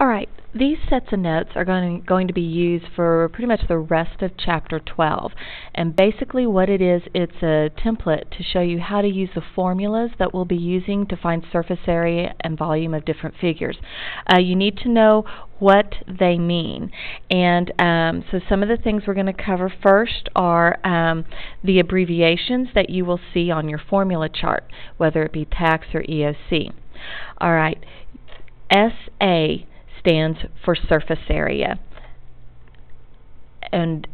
Alright, these sets of notes are going to be used for pretty much the rest of Chapter 12. And basically what it is, it's a template to show you how to use the formulas that we'll be using to find surface area and volume of different figures. You need to know what they mean. And so some of the things we're going to cover first are the abbreviations that you will see on your formula chart, whether it be tax or EOC. Alright, SA stands for surface area, and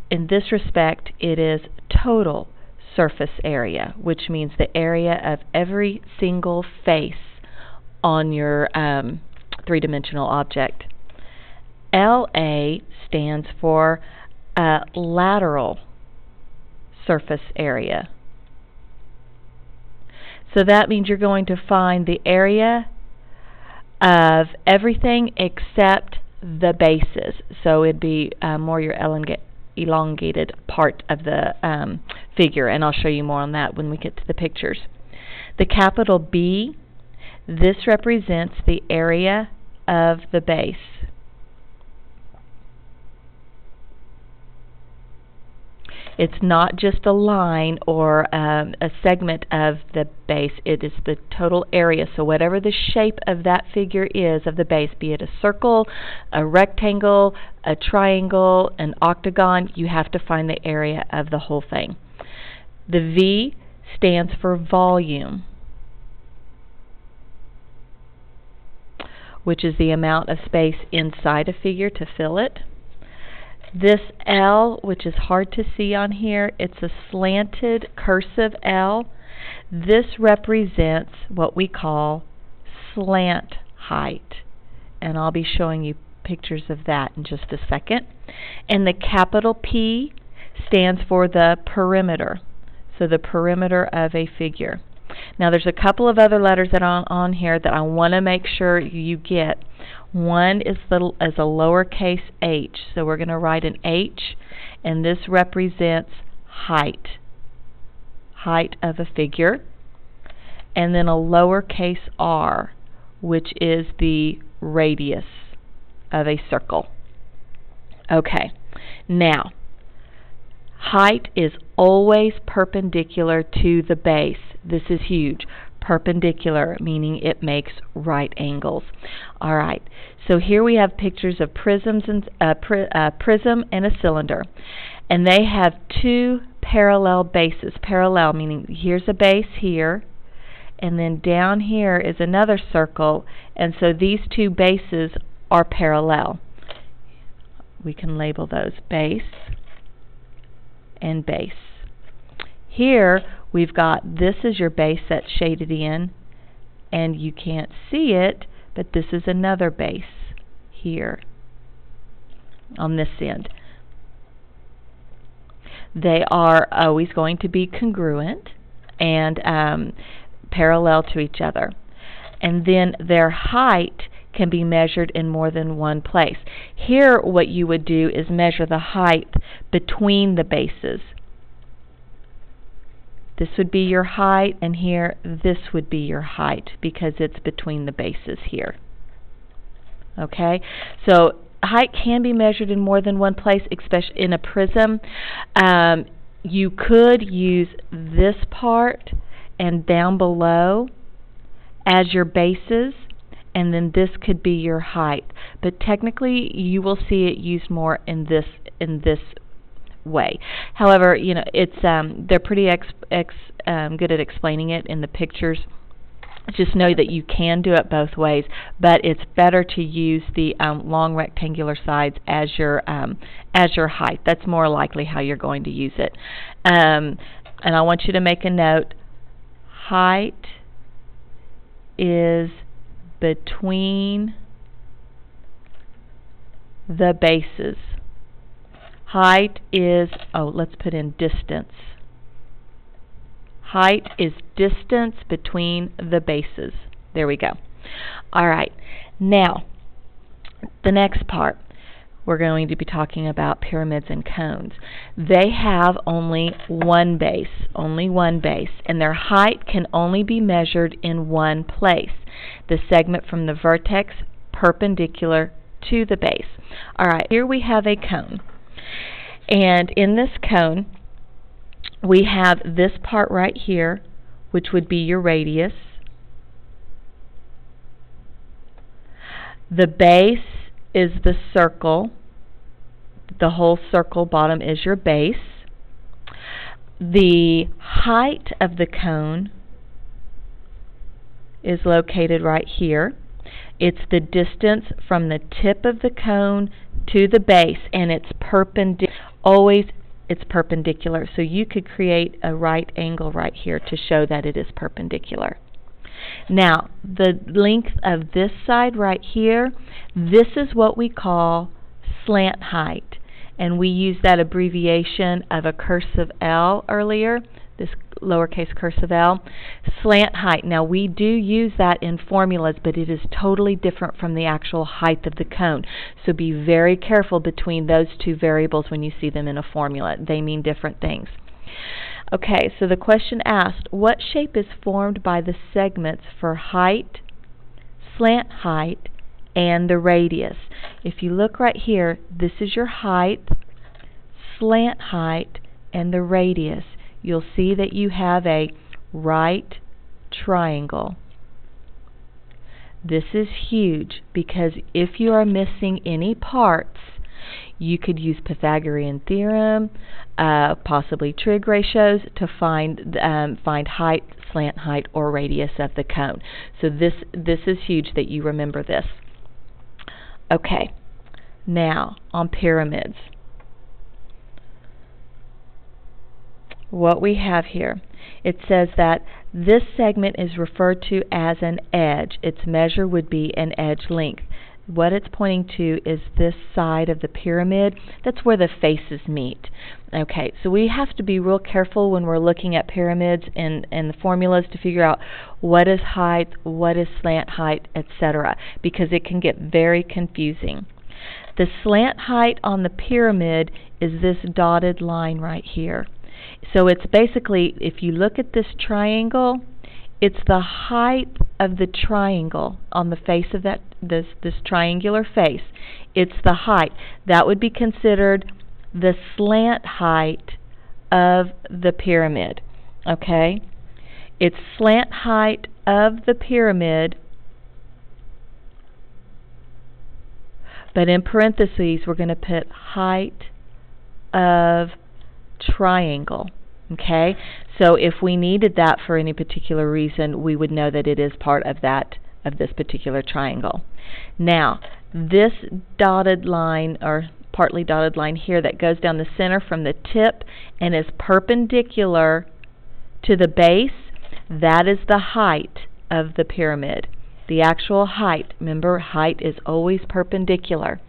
in this respect it is total surface area, which means the area of every single face on your three-dimensional object. LA stands for lateral surface area. So that means you're going to find the area of everything except the bases. So it'd be more your elongated part of the figure, and I'll show you more on that when we get to the pictures. The capital B, this represents the area of the base. It's not just a line or a segment of the base, it is the total area. So whatever the shape of that figure is of the base, be it a circle, a rectangle, a triangle, an octagon, you have to find the area of the whole thing. The V stands for volume, which is the amount of space inside a figure to fill it. This L, which is hard to see on here, it's a slanted cursive L. This represents what we call slant height, and I'll be showing you pictures of that in just a second. And the capital P stands for the perimeter, so the perimeter of a figure. Now there's a couple of other letters that are on here that I want to make sure you get. One is a lowercase h, so we're going to write an H, and this represents height of a figure, and then a lowercase r, which is the radius of a circle. Okay, now height is always perpendicular to the base. This is huge. Perpendicular, meaning it makes right angles. Alright, so here we have pictures of prisms and prism and a cylinder, and they have two parallel bases. Parallel meaning here's a base here, and then down here is another circle, and so these two bases are parallel. We can label those base and base. Here we've got, this is your base that's shaded in, and you can't see it, but this is another base here on this end. They are always going to be congruent and parallel to each other. And then their height can be measured in more than one place. Here what you would do is measure the height between the bases. This would be your height, and here this would be your height because it's between the bases here. Okay, so height can be measured in more than one place, especially in a prism. You could use this part and down below as your bases, and then this could be your height. But technically, you will see it used more in this way. However, you know, it's they're pretty good at explaining it in the pictures. Just know that you can do it both ways, but it's better to use the long rectangular sides as your height. That's more likely how you're going to use it. And I want you to make a note. Height is between the bases. Height is, let's put in distance. Height is distance between the bases. There we go. Alright, now the next part, we're going to be talking about pyramids and cones. They have only one base, and their height can only be measured in one place. The segment from the vertex perpendicular to the base. Alright, here we have a cone. And in this cone, we have this part right here, which would be your radius. The base is the circle. The whole circle bottom is your base. The height of the cone is located right here. It's the distance from the tip of the cone to the base, and it's it's perpendicular. So you could create a right angle right here to show that it is perpendicular. Now, the length of this side right here, this is what we call slant height. And we used that abbreviation of a cursive L earlier, this lowercase cursive L. Slant height. Now, we do use that in formulas, but it is totally different from the actual height of the cone. So be very careful between those two variables when you see them in a formula. They mean different things. Okay, so the question asked, what shape is formed by the segments for height, slant height, and the radius? If you look right here, this is your height, slant height, and the radius. You'll see that you have a right triangle. This is huge because if you are missing any parts, you could use Pythagorean theorem, possibly trig ratios to find height, slant height, or radius of the cone. So this is huge that you remember this. Okay, now on pyramids. What we have here, it says that this segment is referred to as an edge. Its measure would be an edge length. What it's pointing to is this side of the pyramid. That's where the faces meet. Okay, so we have to be real careful when we're looking at pyramids and the formulas to figure out what is height, what is slant height, etc., because it can get very confusing. The slant height on the pyramid is this dotted line right here. So it's basically, if you look at this triangle, it's the height of the triangle on the face of that this triangular face. It's the height. That would be considered the slant height of the pyramid. Okay? It's slant height of the pyramid, but in parentheses we're going to put height of triangle. Okay, so if we needed that for any particular reason, we would know that it is part of this particular triangle. Now, this dotted line, or partly dotted line here that goes down the center from the tip and is perpendicular to the base, that is the height of the pyramid. The actual height. Remember, height is always perpendicular.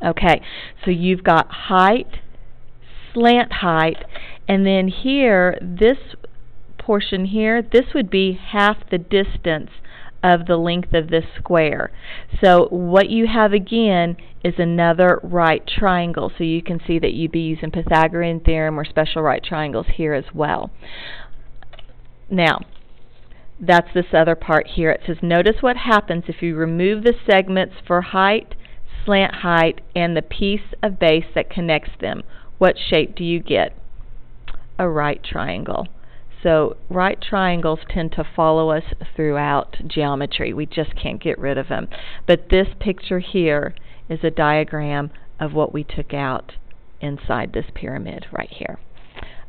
Okay, so you've got height, slant height, and then here, this portion here, this would be half the distance of the length of this square. So what you have again is another right triangle. So you can see that you'd be using Pythagorean theorem or special right triangles here as well. Now, that's this other part here. It says, notice what happens if you remove the segments for height, slant height, and the piece of base that connects them. What shape do you get? A right triangle. So right triangles tend to follow us throughout geometry. We just can't get rid of them. But this picture here is a diagram of what we took out inside this pyramid right here.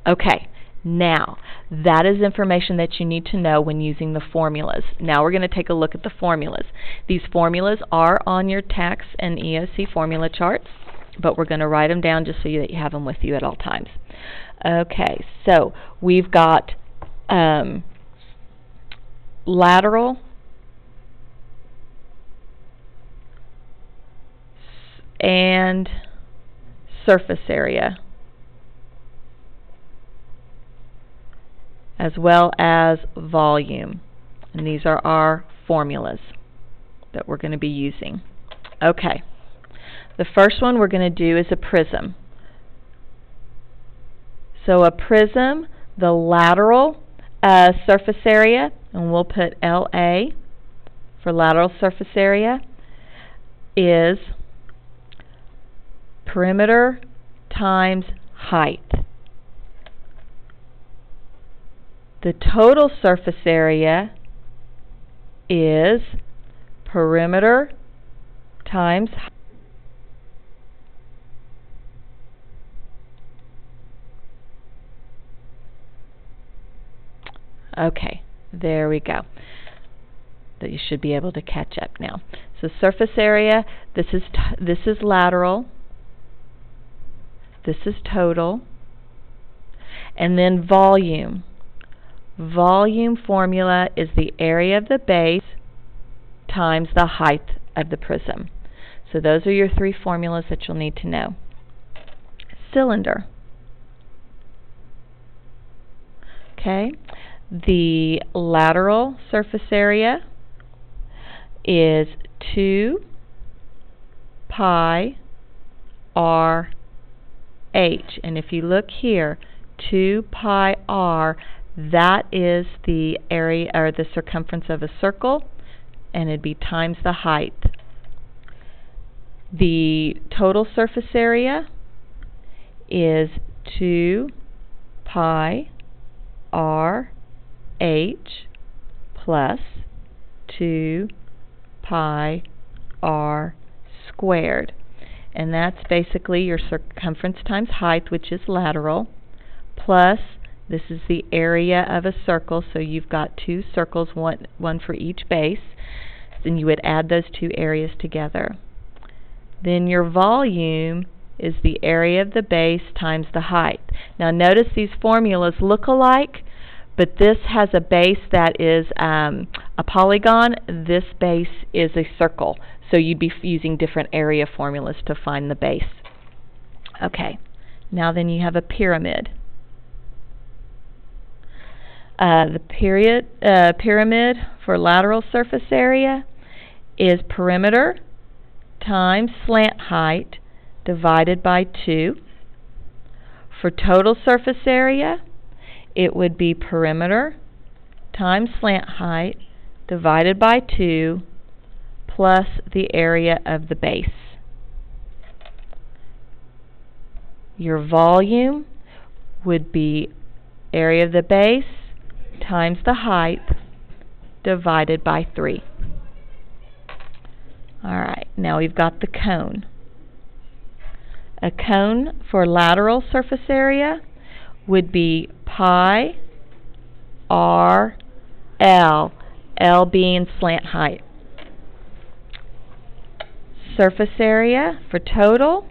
Okay, now that is information that you need to know when using the formulas. Now we're going to take a look at the formulas. These formulas are on your tax and EOC formula charts, but we're going to write them down just so that you have them with you at all times. Okay, so we've got lateral and surface area, as well as volume. And these are our formulas that we're going to be using. Okay, the first one we're going to do is a prism. So a prism, the lateral surface area, and we'll put LA for lateral surface area. is perimeter times height. The total surface area is perimeter times height. Okay, there we go. That you should be able to catch up now. So surface area, this is lateral, this is total, and then volume. Volume formula is the area of the base times the height of the prism. So those are your three formulas that you'll need to know. Cylinder. Okay, the lateral surface area is 2 pi r h, and if you look here, 2 pi r, that is the area or the circumference of a circle, and it'd be times the height. The total surface area is 2 pi r h plus 2 pi r squared, and that's basically your circumference times height, which is lateral, plus this is the area of a circle, so you've got two circles, one for each base, then you would add those two areas together. Then your volume is the area of the base times the height. Now notice these formulas look alike, but this has a base that is a polygon. This base is a circle, so you'd be using different area formulas to find the base. Okay, now then you have a pyramid. The pyramid for lateral surface area is perimeter times slant height divided by 2. For total surface area, it would be perimeter times slant height divided by 2 plus the area of the base. Your volume would be area of the base times the height divided by 3. Alright, now we've got the cone. A cone for lateral surface area would be pi r l, L being slant height. Surface area for total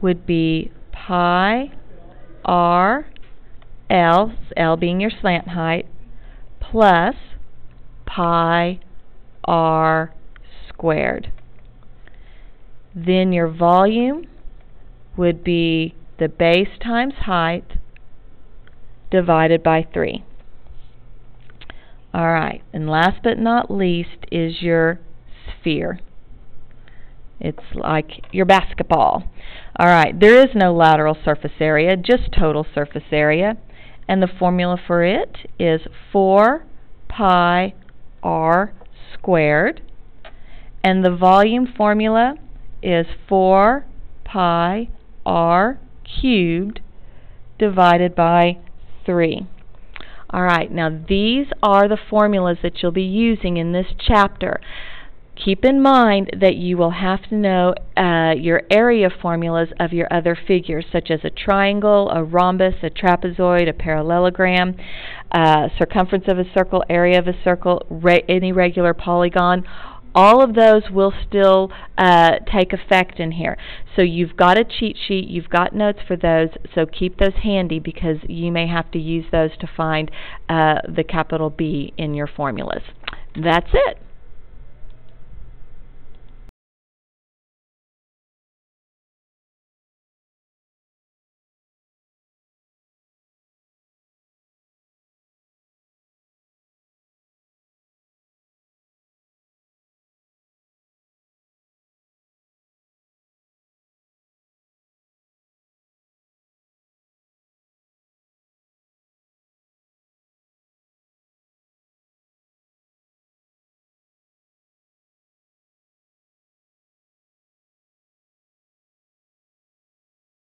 would be pi r l, L being your slant height, plus pi r squared. Then your volume would be the base times height divided by 3. Alright, and last but not least is your sphere. It's like your basketball. Alright, there is no lateral surface area, just total surface area, and the formula for it is 4 pi r squared, and the volume formula is 4 pi r cubed divided by 3. Alright, now these are the formulas that you'll be using in this chapter. Keep in mind that you will have to know your area formulas of your other figures, such as a triangle, a rhombus, a trapezoid, a parallelogram, circumference of a circle, area of a circle, any regular polygon. All of those will still take effect in here. So you've got a cheat sheet, you've got notes for those, so keep those handy because you may have to use those to find the capital B in your formulas. That's it.